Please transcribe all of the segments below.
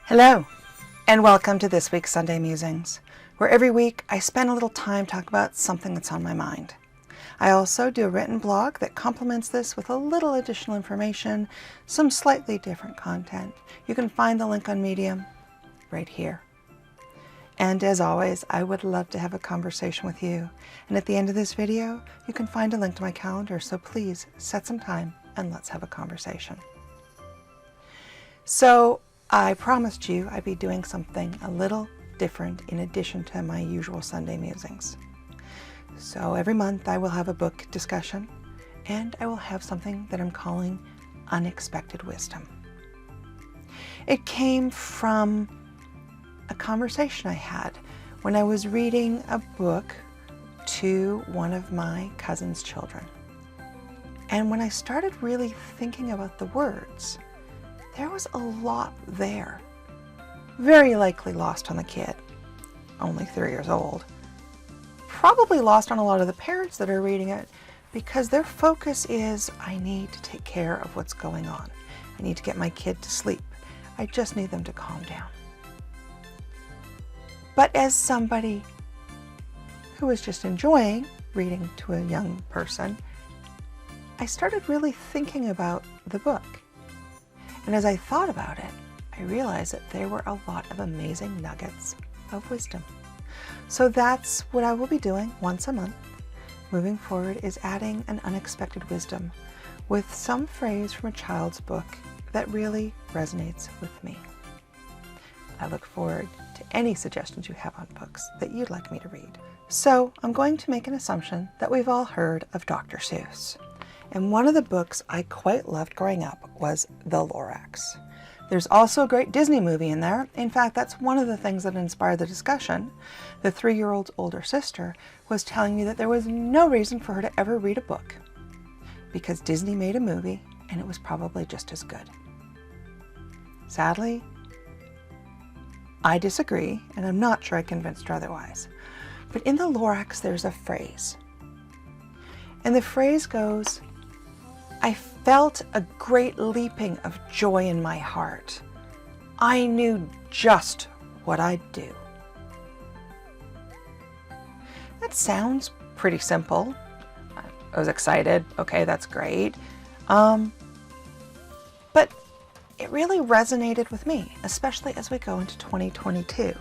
Hello, and welcome to this week's Sunday Musings, where every week I spend a little time talking about something that's on my mind. I also do a written blog that complements this with a little additional information, some slightly different content. You can find the link on Medium right here. And as always, I would love to have a conversation with you. And at the end of this video, you can find a link to my calendar, so please set some time and let's have a conversation. So, I promised you I'd be doing something a little different in addition to my usual Sunday musings. So every month I will have a book discussion, and I will have something that I'm calling Unexpected Wisdom. It came from a conversation I had when I was reading a book to one of my cousin's children. And when I started really thinking about the words, there was a lot there, very likely lost on the kid, only 3 years old. Probably lost on a lot of the parents that are reading it because their focus is, I need to take care of what's going on. I need to get my kid to sleep. I just need them to calm down. But as somebody who was just enjoying reading to a young person, I started really thinking about the book. And as I thought about it, I realized that there were a lot of amazing nuggets of wisdom. So that's what I will be doing once a month. Moving forward is adding an unexpected wisdom with some phrase from a child's book that really resonates with me. I look forward to any suggestions you have on books that you'd like me to read. So I'm going to make an assumption that we've all heard of Dr. Seuss. And one of the books I quite loved growing up was The Lorax. There's also a great Disney movie in there. In fact, that's one of the things that inspired the discussion. The 3-year-old's older sister was telling me that there was no reason for her to ever read a book because Disney made a movie and it was probably just as good. Sadly, I disagree, and I'm not sure I convinced her otherwise. But in The Lorax, there's a phrase. And the phrase goes, I felt a great leaping of joy in my heart. I knew just what I'd do. That sounds pretty simple. I was excited. Okay, that's great. But it really resonated with me, especially as we go into 2022.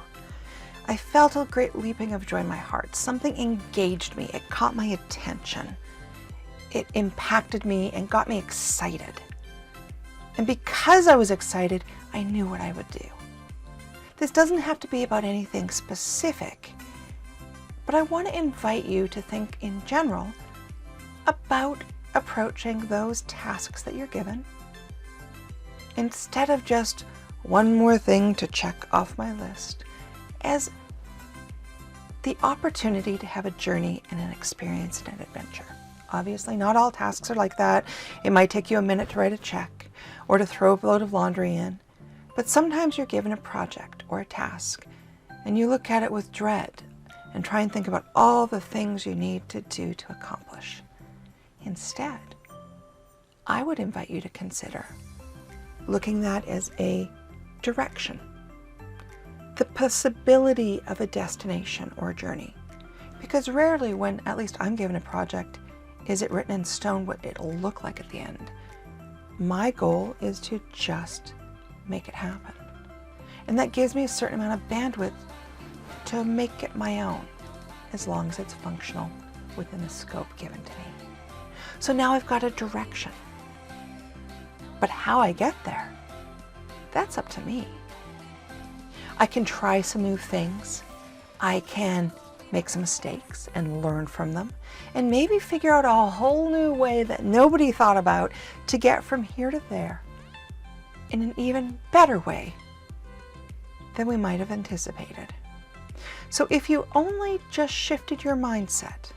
I felt a great leaping of joy in my heart. Something engaged me. It caught my attention. It impacted me and got me excited. And because I was excited, I knew what I would do. This doesn't have to be about anything specific, but I want to invite you to think in general about approaching those tasks that you're given instead of just one more thing to check off my list as the opportunity to have a journey and an experience and an adventure. Obviously, not all tasks are like that. It might take you a minute to write a check or to throw a load of laundry in. But sometimes you're given a project or a task and you look at it with dread and try and think about all the things you need to do to accomplish. Instead, I would invite you to consider looking at that as a direction, the possibility of a destination or a journey. Because rarely when, at least I'm given a project, is it written in stone what it'll look like at the end. My goal is to just make it happen. And that gives me a certain amount of bandwidth to make it my own, as long as it's functional within the scope given to me. So now I've got a direction. But how I get there, that's up to me. I can try some new things. I can make some mistakes and learn from them, and maybe figure out a whole new way that nobody thought about to get from here to there in an even better way than we might have anticipated. So if you only just shifted your mindset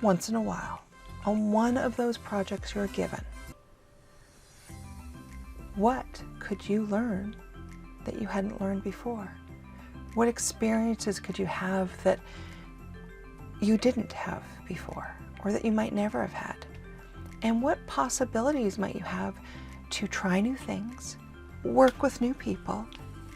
once in a while on one of those projects you're given, what could you learn that you hadn't learned before? What experiences could you have that you didn't have before, or that you might never have had? And what possibilities might you have to try new things, work with new people,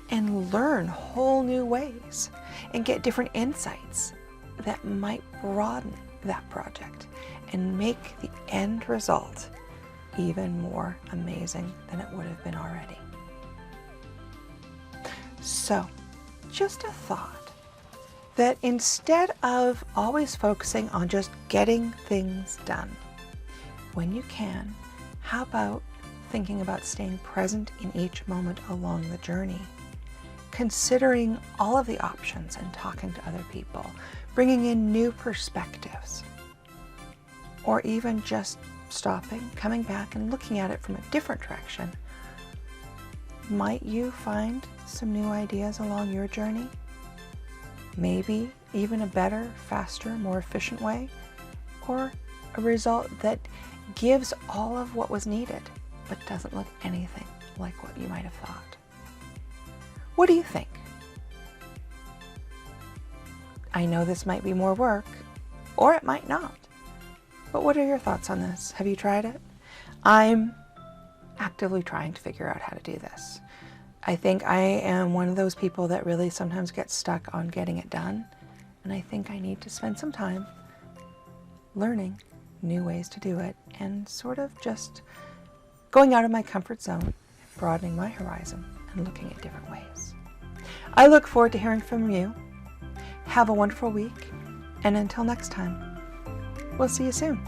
and learn whole new ways and get different insights that might broaden that project and make the end result even more amazing than it would have been already. So, just a thought that instead of always focusing on just getting things done, when you can, how about thinking about staying present in each moment along the journey, considering all of the options and talking to other people, bringing in new perspectives, or even just stopping, coming back and looking at it from a different direction. Might you find some new ideas along your journey? Maybe even a better, faster, more efficient way, or a result that gives all of what was needed but doesn't look anything like what you might have thought. What do you think? I know this might be more work, or it might not. But what are your thoughts on this? Have you tried it? I'm actively trying to figure out how to do this. I think I am one of those people that really sometimes gets stuck on getting it done, and I think I need to spend some time learning new ways to do it and sort of just going out of my comfort zone, broadening my horizon, and looking at different ways. I look forward to hearing from you. Have a wonderful week, and until next time, we'll see you soon.